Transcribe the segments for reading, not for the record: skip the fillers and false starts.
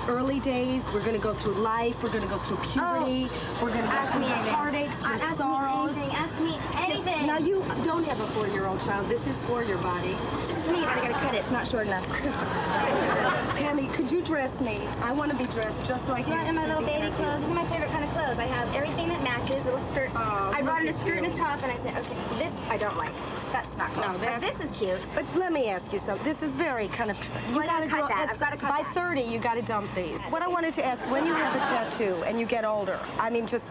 Early days, we're going to go through life, we're going to go through puberty, we're going to go through your heartaches, your sorrows. Ask me anything. Now, you don't have a 4-year-old child. This is for your body. This is me, but I got to cut it. It's not short enough. Pammy, could you dress me? I want to be dressed just like you. Do you want my little baby clothes? These are my favorite kind of clothes. I have everything that matches, little skirts. I brought in a skirt and a top, and I said, okay, this I don't like. That's not cool. No, but this is cute. But let me ask you something. This is very kind of... You gotta cut that. I've got to cut by that. 30, you got to dump these. What I wanted to ask, when you have a tattoo and you get older, I mean, just...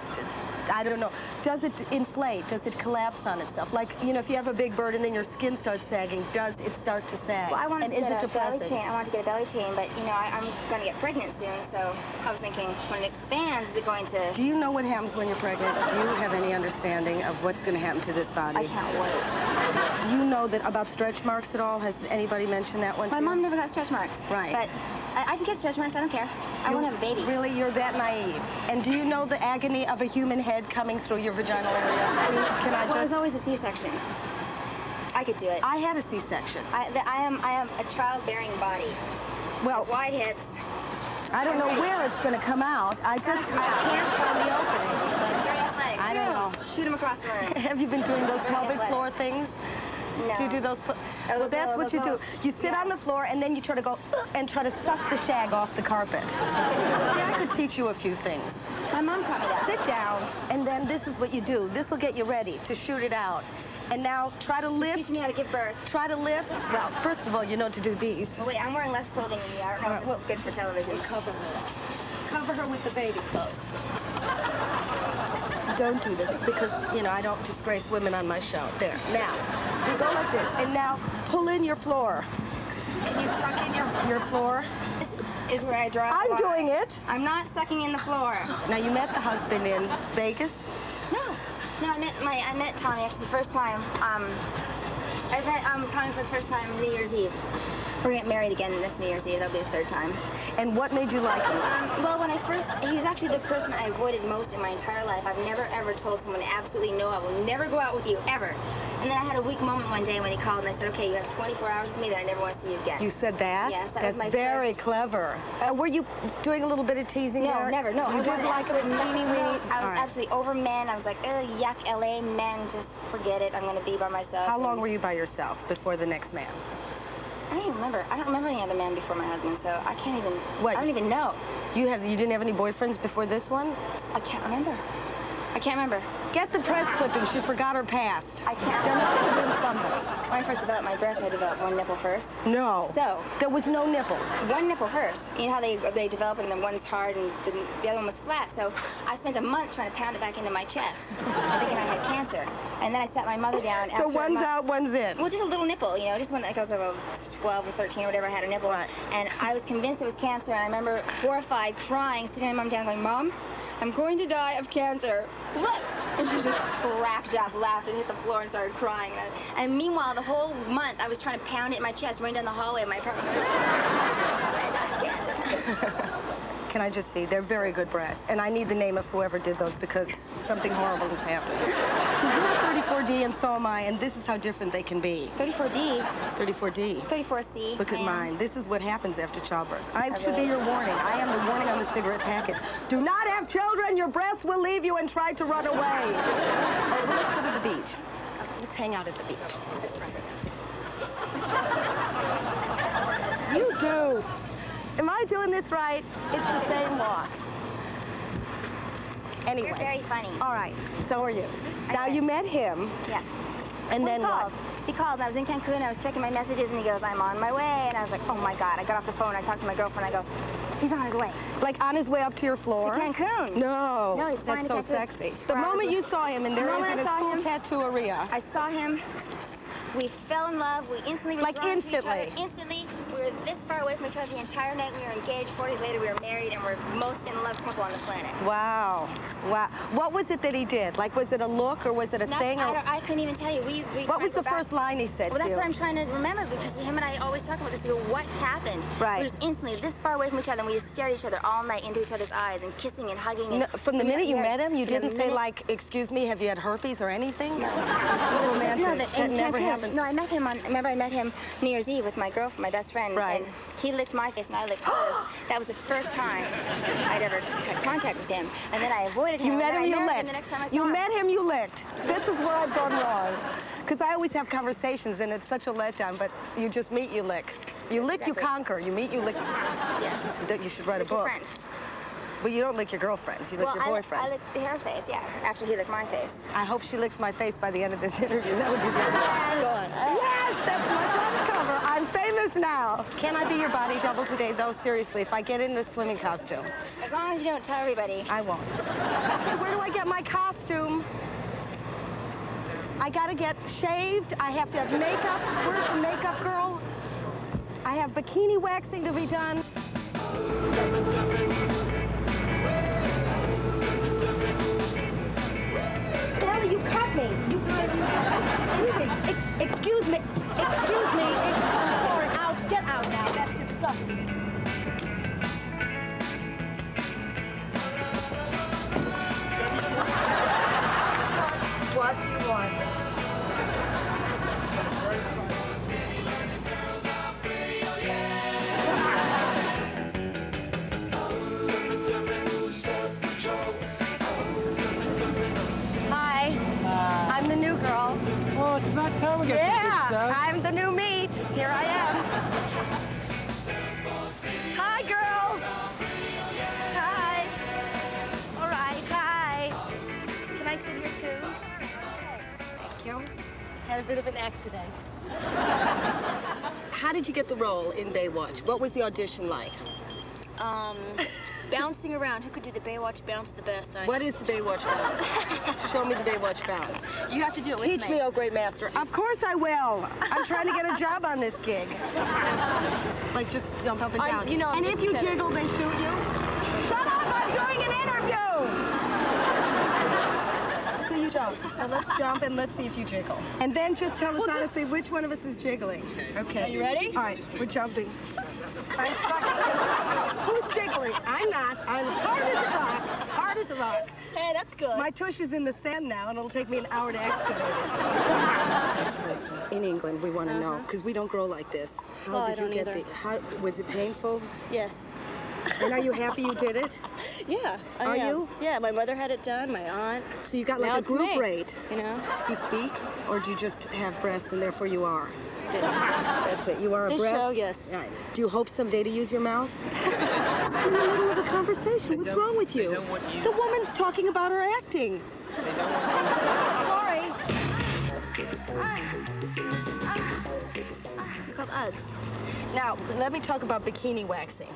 I don't know. Does it inflate? Does it collapse on itself? Like, you know, if you have a big bird and then your skin starts sagging, does it start to sag? Well, I wanted to get a belly depressing? chain. I wanted to get a belly chain, but, you know, I'm going to get pregnant soon, so I was thinking, when it expands, is it going to... Do you know what happens when you're pregnant? Do you have any understanding of what's going to happen to this body? I can't wait. Do you know that about stretch marks at all? Has anybody mentioned that one to My you? mom never got stretch marks. Right. But I can get stretch marks. I don't care. I won't have a baby. Really? You're that naive. And do you know the agony of a human head coming through your vaginal area? I mean, can I Well, it was always a C-section. I could do it. I had a C-section. I am a childbearing body. Well, Wide hips. I don't know where it's going to come out. I can't find the opening. Very athletic. I don't know. Shoot him across the room. Have you been doing those pelvic floor things? No. Do you do those? Well, that's what you do. You sit on the floor and then you try to go and try to suck the shag off the carpet. See, I could teach you a few things. My mom taught me that. Sit down, and then this is what you do. This will get you ready to shoot it out. And now try to lift. Teach me how to give birth. Try to lift. Well, first of all, you know to do these. Well, wait, I'm wearing less clothing than you. I don't know if this is good for television. Cover her. Cover her with the baby clothes. Don't do this because, you know, I don't disgrace women on my show. There. Now, you go like this, and now pull in your floor. Can you suck in your floor? This is where I draw. I'm doing it. I'm not sucking in the floor. Now, you met the husband in Vegas? No, I met Tommy actually the first time. I met Tommy for the first time New Year's Eve. We're gonna get married again this New Year's Eve. That'll be the third time. And what made you like him? Well, when I first, he was actually the person I avoided most in my entire life. I've never ever told someone absolutely no, I will never go out with you, ever. And then I had a weak moment one day when he called and I said, okay, you have 24 hours with me, then I never want to see you again. You said that? Yes, That's was my very first. clever. Were you doing a little bit of teasing No, there? never, no. You didn't like him teeny weeny? I was absolutely over men. I was like, ugh, yuck, LA men, just forget it. I'm going to be by myself. How long were you by yourself before the next man? I don't even remember. I don't remember any other man before my husband, so I can't even, What? I don't even know. You didn't have any boyfriends before this one? I can't remember. I can't remember. Get the press clipping. She forgot her past. I can't. There must have been somebody. When I first developed my breast, I developed one nipple first. No. So there was no nipple. One nipple first. You know how they develop and then one's hard and the other one was flat. So I spent a month trying to pound it back into my chest, thinking I had cancer. And then I sat my mother down. So one's out, one's in. Well, just a little nipple, you know, just when like I was about 12 or 13 or whatever, I had a nipple. Right. And I was convinced it was cancer. And I remember horrified, crying, sitting my mom down, going, Mom, I'm going to die of cancer. Look! And she just cracked up, laughed, and hit the floor and started crying. And meanwhile, the whole month, I was trying to pound it in my chest, running down the hallway of my apartment. Can I just see? They're very good breasts. And I need the name of whoever did those because something horrible has happened. Because you're 34D and so am I, and this is how different they can be. 34D? 34D. 34C. Look at mine. This is what happens after childbirth. I should be your warning. I am the warning on the cigarette packet. Do not have children. Your breasts will leave you and try to run away. All right, well, let's go to the beach. Let's hang out at the beach. You do. Am I doing this right? It's the same walk. Anyway. You're very funny. All right. So are you. Now you met him. Yeah. And then what? He called, and I was in Cancun, I was checking my messages, and he goes, I'm on my way. And I was like, oh my God. I got off the phone, I talked to my girlfriend, I go, he's on his way. Like on his way up to your floor? To Cancun. No. No, he's flying That's so to Cancun. sexy. The moment you saw him and there is in his full tattooeria. I saw him. We fell in love. We instantly were Like drawn to each instantly? other. Instantly. We were this far away from each other the entire night. We were engaged. 4 days later, we were married, and we're most in love couple on the planet. Wow. Wow. What was it that he did? Like, was it a look or was it a thing? Or... I couldn't even tell you. What was the first line he said to you? Well, that's you? what I'm trying to remember, because him and I always talk about this. We go, what happened? Right. We were just instantly this far away from each other, and we just stared at each other all night into each other's eyes and kissing and hugging. And No, from the minute you met him, you didn't say, like, excuse me, have you had herpes or anything? No. It's so romantic. No, that never happens. No, I met him remember I met him New Year's Eve with my girlfriend, my best friend. Right. And he licked my face and I licked his. That was the first time I'd ever had contact with him. And then I avoided him. You met him, you licked. The next time I saw you him. met him, you licked. This is where I've gone wrong. Because I always have conversations and it's such a letdown, but you just meet, you lick. You lick, you conquer. You meet, you lick. Yes. You should write a Lick your book. friend. But you don't lick your girlfriends, you lick your boyfriends. I licked her face, yeah, after he licked my face. I hope she licks my face by the end of this interview. That would be good. Go on. Yes, that's my front cover. I'm famous now. Can I be your body double today, though? Seriously, if I get in the swimming costume. As long as you don't tell everybody. I won't. Okay, where do I get my costume? I gotta get shaved. I have to have makeup. Where's the makeup girl? I have bikini waxing to be done. Ellie, you cut me. Excuse me. Excuse me. I'm sorry. Out. Get out now. That's disgusting. What do you want? Hi. I'm the new girl. Oh, it's about time we get some good Yeah, stuff. I'm the new meat. Here I am. Hi, girls. Hi. All right, hi. Can I sit here too? Thank you. Had a bit of an accident. How did you get the role in Baywatch? What was the audition like? Bouncing around. Who could do the Baywatch bounce the best? What is the Baywatch bounce? Show me the Baywatch bounce. You have to do it with Teach me, oh great master. Of course I will. I'm trying to get a job on this gig. Like just jump up and down. You know, and if you jiggle, they shoot you. Shut up! I'm doing an interview. So you jump. So let's jump and let's see if you jiggle. And then just tell us honestly which one of us is jiggling. Okay. Are you ready? All right, we're jumping. I'm sucking. Who's jiggling? I'm not. I'm hard as a rock. Hard as a rock. Hey, that's good. My tush is in the sand now, and it'll take me an hour to excavate it. Next question. In England, we want to know, because we don't grow like this. How Oh, I did you don't get either. How was it painful? Yes. And are you happy you did it? Yeah. I Are am. you? Yeah, my mother had it done, my aunt. So you got Now like a it's group me, rate. You know? You speak, or do you just have breasts and therefore you are? Yes. That's it. You are a This breast. show, yes. Right. Do you hope someday to use your mouth? We're in the middle of a conversation. What's wrong with you? They don't want you. The woman's talking about her acting. They don't want Sorry. They're called Uggs. Now, let me talk about bikini waxing.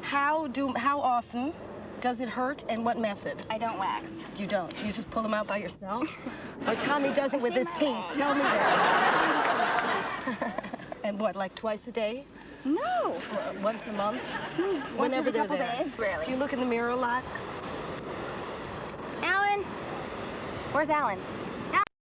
How often does it hurt and what method? I don't wax. You don't. You just pull them out by yourself? Or Tommy does it with his teeth. Tell me that. And what, like twice a day? No. Or once a month? Once Whenever every they're couple there. days, rarely. Do you look in the mirror a lot? Alan? Where's Alan?